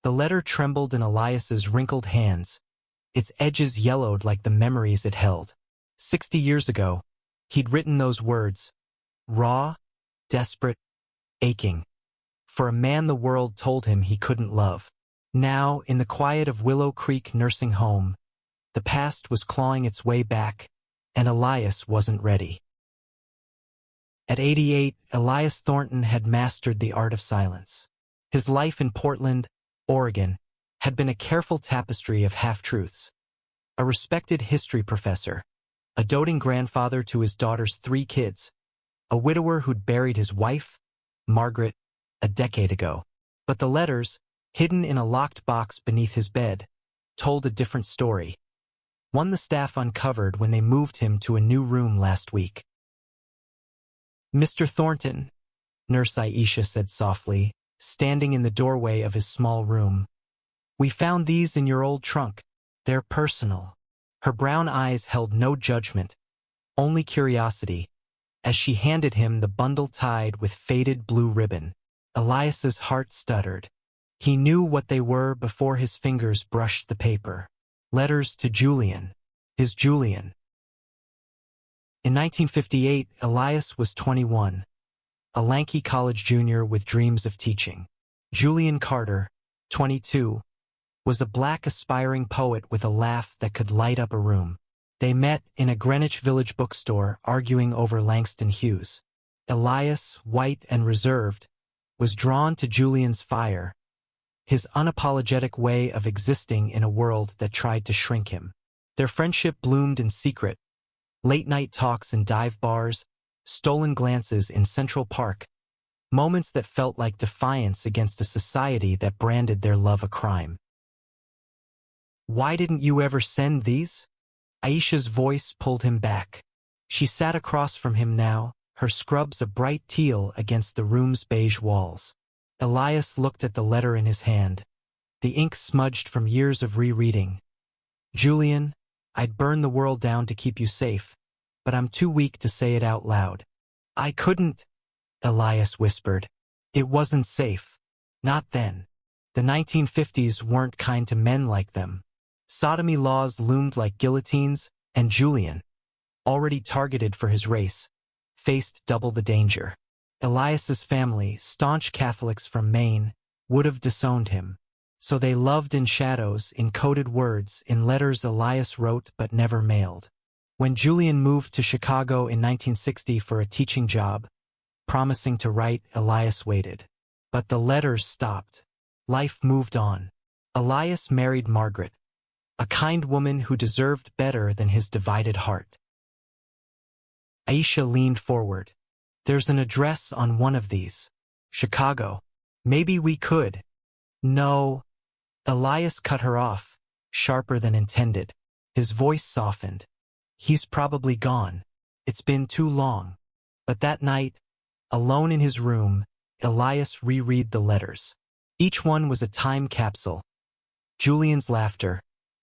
The letter trembled in Elias's wrinkled hands, its edges yellowed like the memories it held. 60 years ago, he'd written those words, raw, desperate, aching, for a man the world told him he couldn't love. Now, in the quiet of Willow Creek nursing home, the past was clawing its way back, and Elias wasn't ready. At 88, Elias Thornton had mastered the art of silence. His life in Portland, Oregon, had been a careful tapestry of half-truths. A respected history professor, a doting grandfather to his daughter's 3 kids, a widower who'd buried his wife, Margaret, a decade ago. But the letters, hidden in a locked box beneath his bed, told a different story. One the staff uncovered when they moved him to a new room last week. "Mr. Thornton," Nurse Aisha said softly, standing in the doorway of his small room. "We found these in your old trunk. They're personal." Her brown eyes held no judgment, only curiosity, as she handed him the bundle tied with faded blue ribbon. Elias's heart stuttered. He knew what they were before his fingers brushed the paper. Letters to Julian, his Julian. In 1958, Elias was 21, a lanky college junior with dreams of teaching. Julian Carter, 22, was a black aspiring poet with a laugh that could light up a room. They met in a Greenwich Village bookstore arguing over Langston Hughes. Elias, white and reserved, was drawn to Julian's fire, his unapologetic way of existing in a world that tried to shrink him. Their friendship bloomed in secret, late-night talks in dive bars, stolen glances in Central Park, moments that felt like defiance against a society that branded their love a crime. "Why didn't you ever send these?" Aisha's voice pulled him back. She sat across from him now, her scrubs a bright teal against the room's beige walls. Elias looked at the letter in his hand, the ink smudged from years of rereading. "Julian, I'd burn the world down to keep you safe, but I'm too weak to say it out loud." "I couldn't," Elias whispered. "It wasn't safe. Not then. The 1950s weren't kind to men like them. Sodomy laws loomed like guillotines, and Julian, already targeted for his race, faced double the danger. Elias's family, staunch Catholics from Maine, would have disowned him. So they loved in shadows, in coded words, in letters Elias wrote but never mailed. When Julian moved to Chicago in 1960 for a teaching job, promising to write, Elias waited. But the letters stopped. Life moved on. Elias married Margaret, a kind woman who deserved better than his divided heart. Aisha leaned forward. "There's an address on one of these. Chicago. Maybe we could." "No." Elias cut her off, sharper than intended. His voice softened. "He's probably gone. It's been too long." But that night, alone in his room, Elias reread the letters. Each one was a time capsule. Julian's laughter,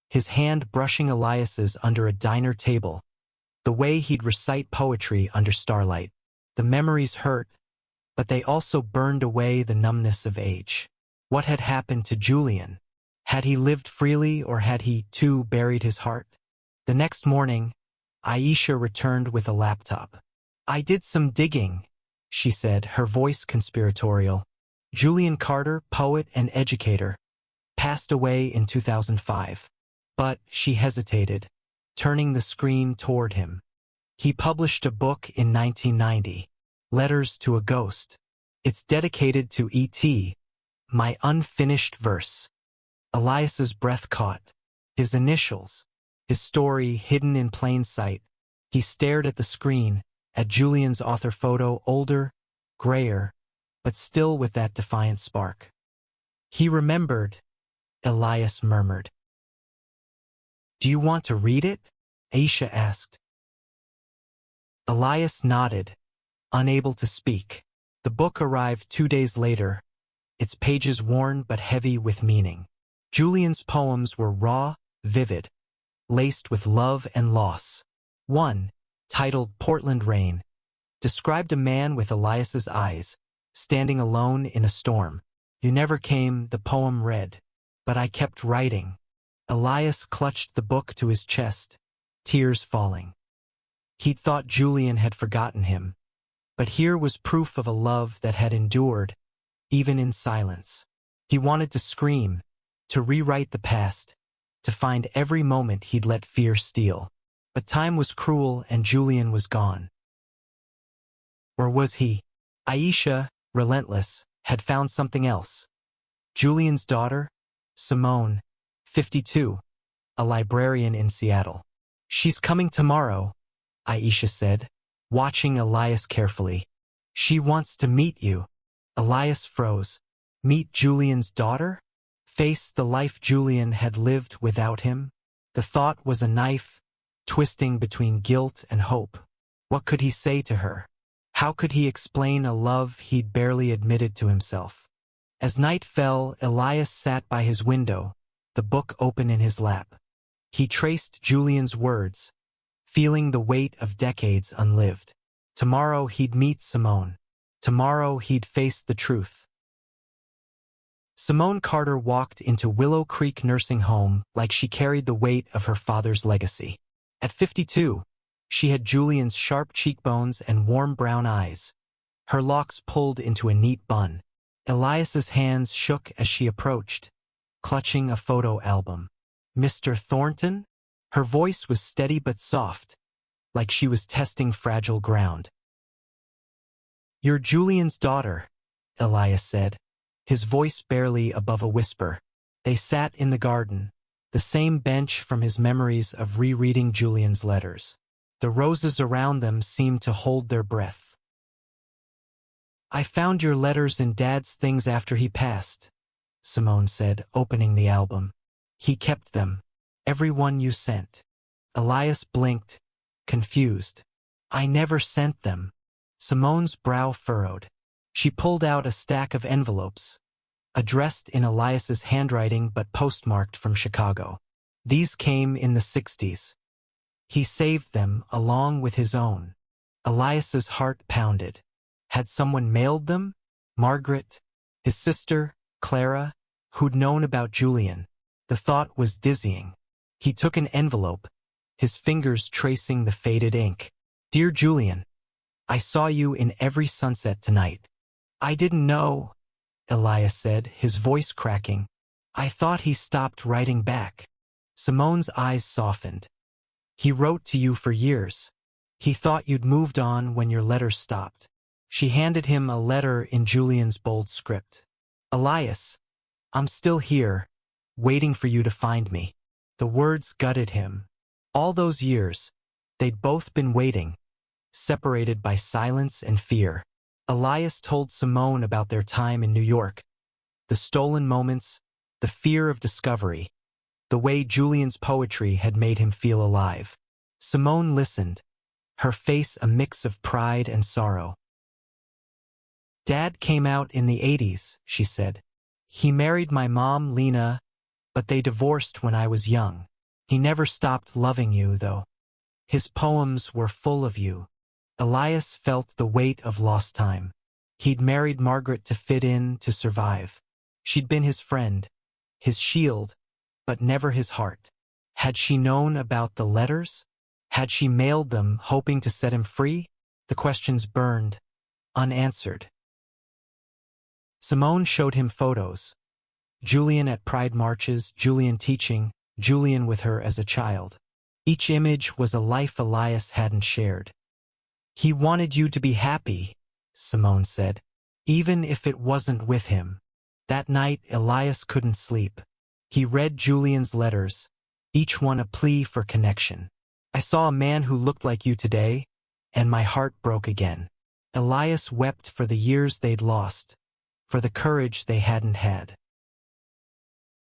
his hand brushing Elias's under a diner table, the way he'd recite poetry under starlight. The memories hurt, but they also burned away the numbness of age. What had happened to Julian? Had he lived freely, or had he, too, buried his heart? The next morning, Aisha returned with a laptop. "I did some digging," she said, her voice conspiratorial. "Julian Carter, poet and educator, passed away in 2005. But," she hesitated, turning the screen toward him. "He published a book in 1990, Letters to a Ghost. It's dedicated to E.T., my unfinished verse." Elias's breath caught. His initials, his story hidden in plain sight. He stared at the screen, at Julian's author photo, older, grayer, but still with that defiant spark. "He remembered," Elias murmured. "Do you want to read it?" Aisha asked. Elias nodded, unable to speak. The book arrived 2 days later, its pages worn but heavy with meaning. Julian's poems were raw, vivid, laced with love and loss. One, titled Portland Rain, described a man with Elias's eyes, standing alone in a storm. "You never came," the poem read. But I kept writing. Elias clutched the book to his chest, tears falling. He'd thought Julian had forgotten him, but here was proof of a love that had endured, even in silence. He wanted to scream, to rewrite the past, to find every moment he'd let fear steal. But time was cruel and Julian was gone. Or was he? Aisha, relentless, had found something else. Julian's daughter, Simone, 52, a librarian in Seattle. She's coming tomorrow, Aisha said, watching Elias carefully. She wants to meet you. Elias froze. Meet Julian's daughter? Face the life Julian had lived without him? The thought was a knife, twisting between guilt and hope. What could he say to her? How could he explain a love he'd barely admitted to himself? As night fell, Elias sat by his window, the book open in his lap. He traced Julian's words, feeling the weight of decades unlived. Tomorrow he'd meet Simone. Tomorrow he'd face the truth. Simone Carter walked into Willow Creek Nursing Home like she carried the weight of her father's legacy. At 52, she had Julian's sharp cheekbones and warm brown eyes, her locks pulled into a neat bun. Elias's hands shook as she approached, clutching a photo album. Mr. Thornton? Her voice was steady but soft, like she was testing fragile ground. You're Julian's daughter, Elias said, his voice barely above a whisper. They sat in the garden, the same bench from his memories of rereading Julian's letters. The roses around them seemed to hold their breath. I found your letters in Dad's things after he passed, Simone said, opening the album. He kept them, every one you sent. Elias blinked, confused. I never sent them. Simone's brow furrowed. She pulled out a stack of envelopes, addressed in Elias's handwriting but postmarked from Chicago. These came in the 60s. He saved them along with his own. Elias's heart pounded. Had someone mailed them? Margaret? His sister? Clara? Who'd known about Julian? The thought was dizzying. He took an envelope, his fingers tracing the faded ink. Dear Julian, I saw you in every sunset tonight. I didn't know, Elias said, his voice cracking. I thought he stopped writing back. Simone's eyes softened. He wrote to you for years. He thought you'd moved on when your letters stopped. She handed him a letter in Julian's bold script. Elias, I'm still here, waiting for you to find me. The words gutted him. All those years, they'd both been waiting, separated by silence and fear. Elias told Simone about their time in New York, the stolen moments, the fear of discovery, the way Julian's poetry had made him feel alive. Simone listened, her face a mix of pride and sorrow. Dad came out in the 80s, she said. He married my mom, Lena, but they divorced when I was young. He never stopped loving you, though. His poems were full of you. Elias felt the weight of lost time. He'd married Margaret to fit in, to survive. She'd been his friend, his shield, but never his heart. Had she known about the letters? Had she mailed them, hoping to set him free? The questions burned, unanswered. Simone showed him photos. Julian at Pride marches, Julian teaching, Julian with her as a child. Each image was a life Elias hadn't shared. He wanted you to be happy, Simone said, even if it wasn't with him. That night, Elias couldn't sleep. He read Julian's letters, each one a plea for connection. I saw a man who looked like you today, and my heart broke again. Elias wept for the years they'd lost, for the courage they hadn't had.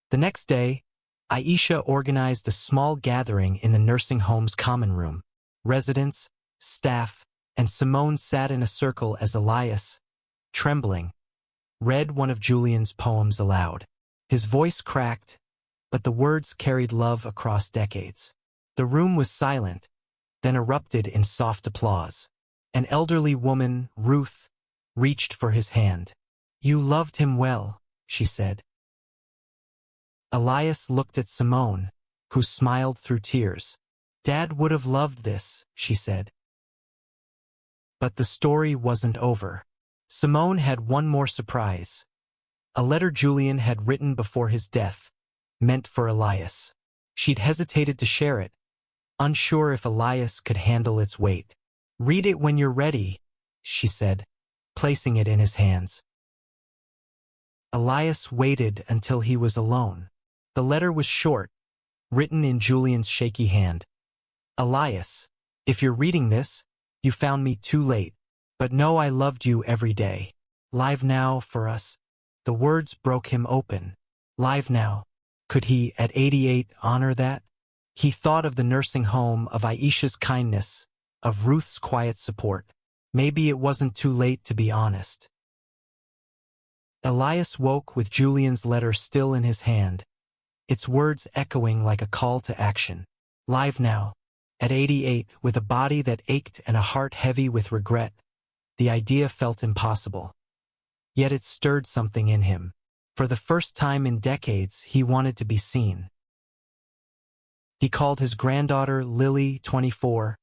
The next day, Aisha organized a small gathering in the nursing home's common room. Residents, staff, and Simone sat in a circle as Elias, trembling, read one of Julian's poems aloud. His voice cracked, but the words carried love across decades. The room was silent, then erupted in soft applause. An elderly woman, Ruth, reached for his hand. You loved him well, she said. Elias looked at Simone, who smiled through tears. "Dad would have loved this," she said. But the story wasn't over. Simone had one more surprise. A letter Julian had written before his death, meant for Elias. She'd hesitated to share it, unsure if Elias could handle its weight. "Read it when you're ready," she said, placing it in his hands. Elias waited until he was alone. The letter was short, written in Julian's shaky hand. "Elias, if you're reading this, you found me too late, but know I loved you every day. Live now for us." The words broke him open. Live now. Could he, at 88, honor that? He thought of the nursing home, of Aisha's kindness, of Ruth's quiet support. Maybe it wasn't too late to be honest. Elias woke with Julian's letter still in his hand, its words echoing like a call to action. Live now. At 88, with a body that ached and a heart heavy with regret, the idea felt impossible. Yet it stirred something in him. For the first time in decades, he wanted to be seen. He called his granddaughter Lily, 24,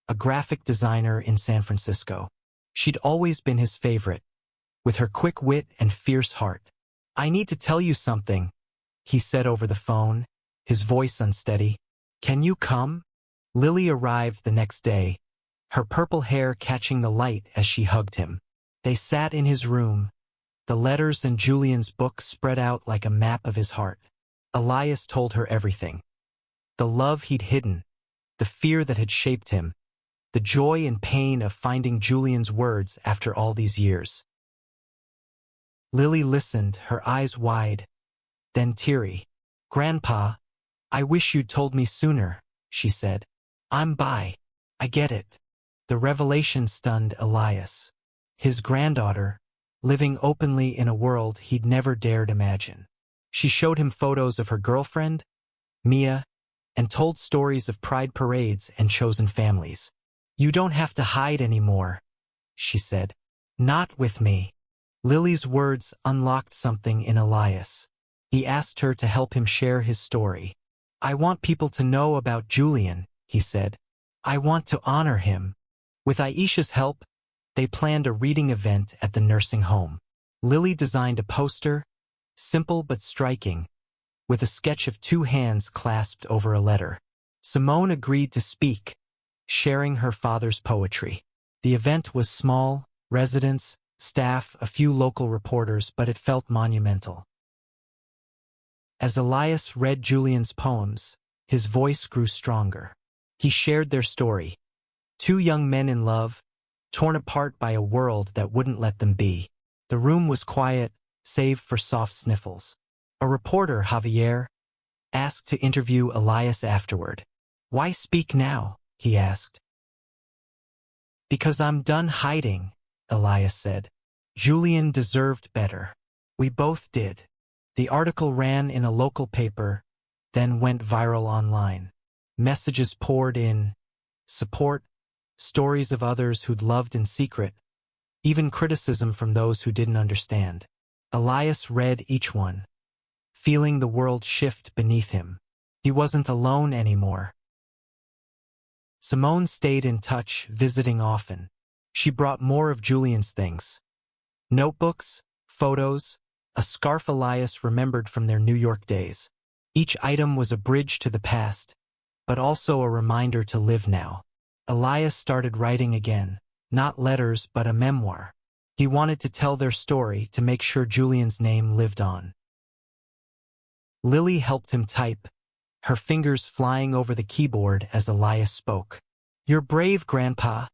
a graphic designer in San Francisco. She'd always been his favorite, with her quick wit and fierce heart. "I need to tell you something," he said over the phone, his voice unsteady. "Can you come?" Lily arrived the next day, her purple hair catching the light as she hugged him. They sat in his room, the letters and Julian's book spread out like a map of his heart. Elias told her everything. The love he'd hidden, the fear that had shaped him, the joy and pain of finding Julian's words after all these years. Lily listened, her eyes wide, then teary. "Grandpa, I wish you'd told me sooner," she said. "I'm bi. I get it." The revelation stunned Elias. His granddaughter, living openly in a world he'd never dared imagine. She showed him photos of her girlfriend, Mia, and told stories of pride parades and chosen families. "You don't have to hide anymore," she said. "Not with me." Lily's words unlocked something in Elias. He asked her to help him share his story. "I want people to know about Julian," he said. "I want to honor him." With Aisha's help, they planned a reading event at the nursing home. Lily designed a poster, simple but striking, with a sketch of two hands clasped over a letter. Simone agreed to speak, sharing her father's poetry. The event was small, residents, staff, a few local reporters, but it felt monumental. As Elias read Julian's poems, his voice grew stronger. He shared their story. Two young men in love, torn apart by a world that wouldn't let them be. The room was quiet, save for soft sniffles. A reporter, Javier, asked to interview Elias afterward. "Why speak now?" he asked. "Because I'm done hiding," Elias said. "Julian deserved better. We both did." The article ran in a local paper, then went viral online. Messages poured in, support, stories of others who'd loved in secret, even criticism from those who didn't understand. Elias read each one, feeling the world shift beneath him. He wasn't alone anymore. Simone stayed in touch, visiting often. She brought more of Julian's things. Notebooks, photos, a scarf Elias remembered from their New York days. Each item was a bridge to the past, but also a reminder to live now. Elias started writing again, not letters but a memoir. He wanted to tell their story, to make sure Julian's name lived on. Lily helped him type, her fingers flying over the keyboard as Elias spoke. "You're brave, Grandpa,"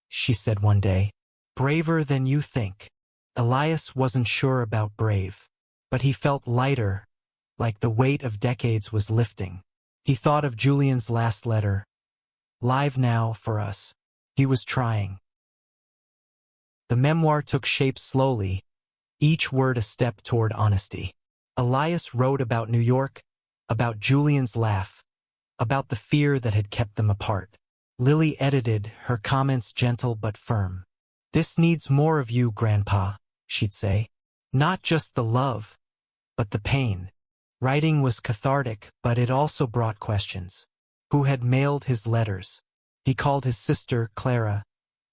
she said one day. "Braver than you think." Elias wasn't sure about brave, but he felt lighter, like the weight of decades was lifting. He thought of Julian's last letter. "Live now for us." He was trying. The memoir took shape slowly, each word a step toward honesty. Elias wrote about New York, about Julian's laugh, about the fear that had kept them apart. Lily edited, her comments gentle but firm. "This needs more of you, Grandpa," she'd say. "Not just the love, but the pain. Writing was cathartic, but it also brought questions. Who had mailed his letters? He called his sister, Clara,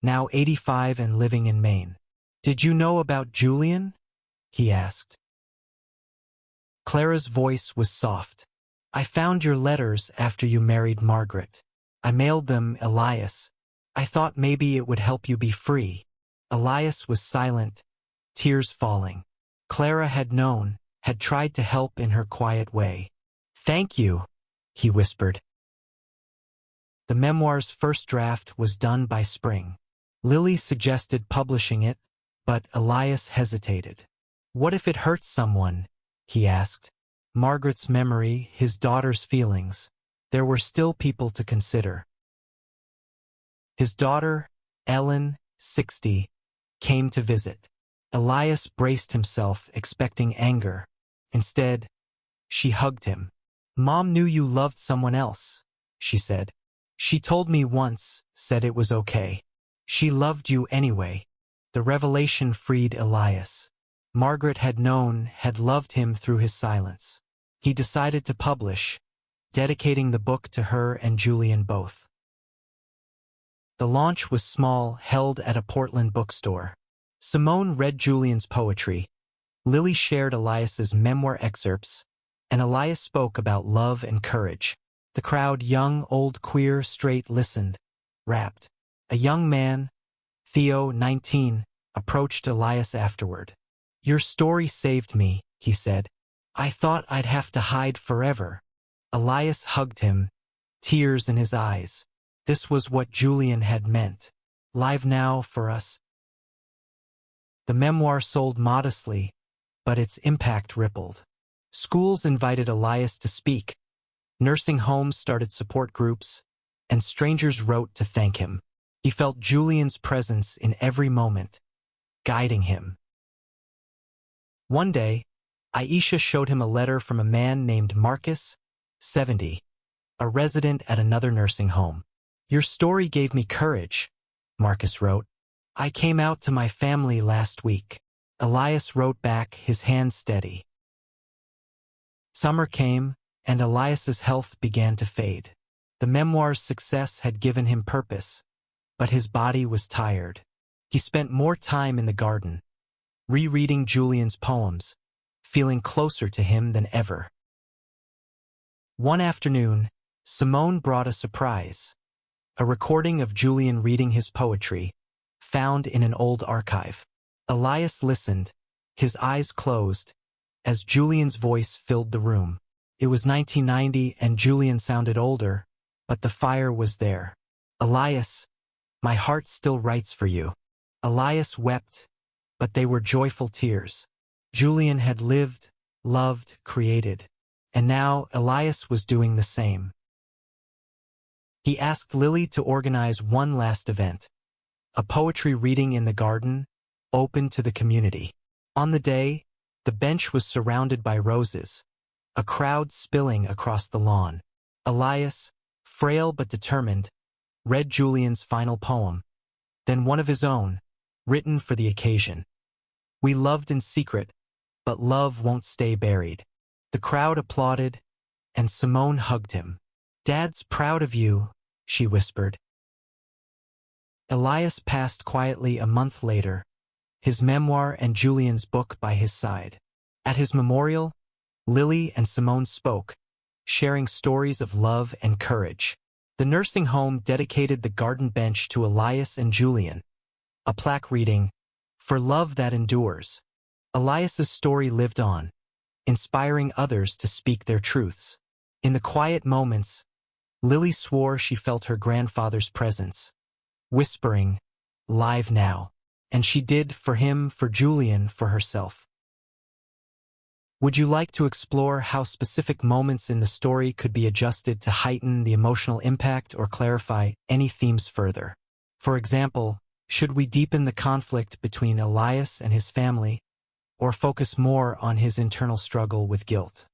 now 85 and living in Maine. Did you know about Julian? He asked. Clara's voice was soft. I found your letters after you married Margaret. I mailed them, Elias. I thought maybe it would help you be free. Elias was silent, tears falling. Clara had known, had tried to help in her quiet way. Thank you, he whispered. The memoir's first draft was done by spring. Lily suggested publishing it, but Elias hesitated. What if it hurts someone? He asked. Margaret's memory, his daughter's feelings. There were still people to consider. His daughter, Ellen, 60, came to visit. Elias braced himself, expecting anger. Instead, she hugged him. Mom knew you loved someone else, she said. She told me once, said it was okay. She loved you anyway. The revelation freed Elias. Margaret had known, had loved him through his silence. He decided to publish, dedicating the book to her and Julian both. The launch was small, held at a Portland bookstore. Simone read Julian's poetry. Lily shared Elias's memoir excerpts, and Elias spoke about love and courage. The crowd, young, old, queer, straight, listened, rapt. A young man, Theo, 19, approached Elias afterward. Your story saved me, he said. I thought I'd have to hide forever. Elias hugged him, tears in his eyes. This was what Julian had meant. Live now for us. The memoir sold modestly, but its impact rippled. Schools invited Elias to speak. Nursing homes started support groups, and strangers wrote to thank him. He felt Julian's presence in every moment, guiding him. One day, Aisha showed him a letter from a man named Marcus, 70, a resident at another nursing home. Your story gave me courage, Marcus wrote. I came out to my family last week. Elias wrote back, his hands steady. Summer came, and Elias's health began to fade. The memoir's success had given him purpose, but his body was tired. He spent more time in the garden, rereading Julian's poems, feeling closer to him than ever. One afternoon, Simone brought a surprise. A recording of Julian reading his poetry, found in an old archive. Elias listened, his eyes closed, as Julian's voice filled the room. It was 1990 and Julian sounded older, but the fire was there. Elias, my heart still writes for you. Elias wept, but they were joyful tears. Julian had lived, loved, created, and now Elias was doing the same. He asked Lily to organize one last event, a poetry reading in the garden, open to the community. On the day, the bench was surrounded by roses, a crowd spilling across the lawn. Elias, frail but determined, read Julian's final poem, then one of his own, written for the occasion. We loved in secret, but love won't stay buried. The crowd applauded, and Simone hugged him. Dad's proud of you, she whispered. Elias passed quietly a month later, his memoir and Julian's book by his side. At his memorial, Lily and Simone spoke, sharing stories of love and courage. The nursing home dedicated the garden bench to Elias and Julian, a plaque reading, For Love That Endures. Elias's story lived on, inspiring others to speak their truths. In the quiet moments, Lily swore she felt her grandfather's presence, whispering, live now. And she did, for him, for Julian, for herself. Would you like to explore how specific moments in the story could be adjusted to heighten the emotional impact or clarify any themes further? For example, should we deepen the conflict between Elias and his family, or focus more on his internal struggle with guilt?